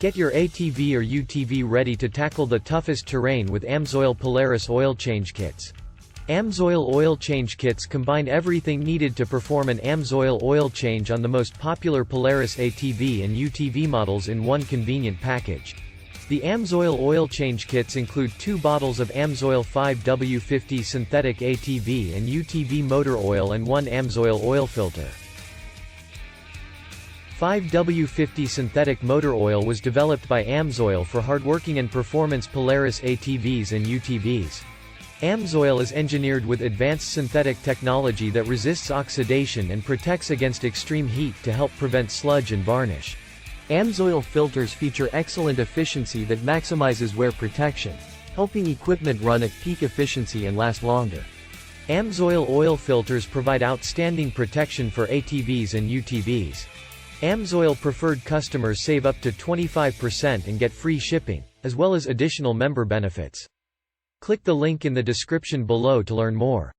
Get your ATV or UTV ready to tackle the toughest terrain with AMSOIL Polaris oil change kits. AMSOIL oil change kits combine everything needed to perform an AMSOIL oil change on the most popular Polaris ATV and UTV models in one convenient package. The AMSOIL oil change kits include 2 bottles of AMSOIL 5W50 synthetic ATV and UTV motor oil and 1 AMSOIL oil filter. 5W50 synthetic motor oil was developed by AMSOIL for hardworking and performance Polaris ATVs and UTVs. AMSOIL is engineered with advanced synthetic technology that resists oxidation and protects against extreme heat to help prevent sludge and varnish. AMSOIL filters feature excellent efficiency that maximizes wear protection, helping equipment run at peak efficiency and last longer. AMSOIL oil filters provide outstanding protection for ATVs and UTVs. AMSOIL preferred customers save up to 25% and get free shipping, as well as additional member benefits. Click the link in the description below to learn more.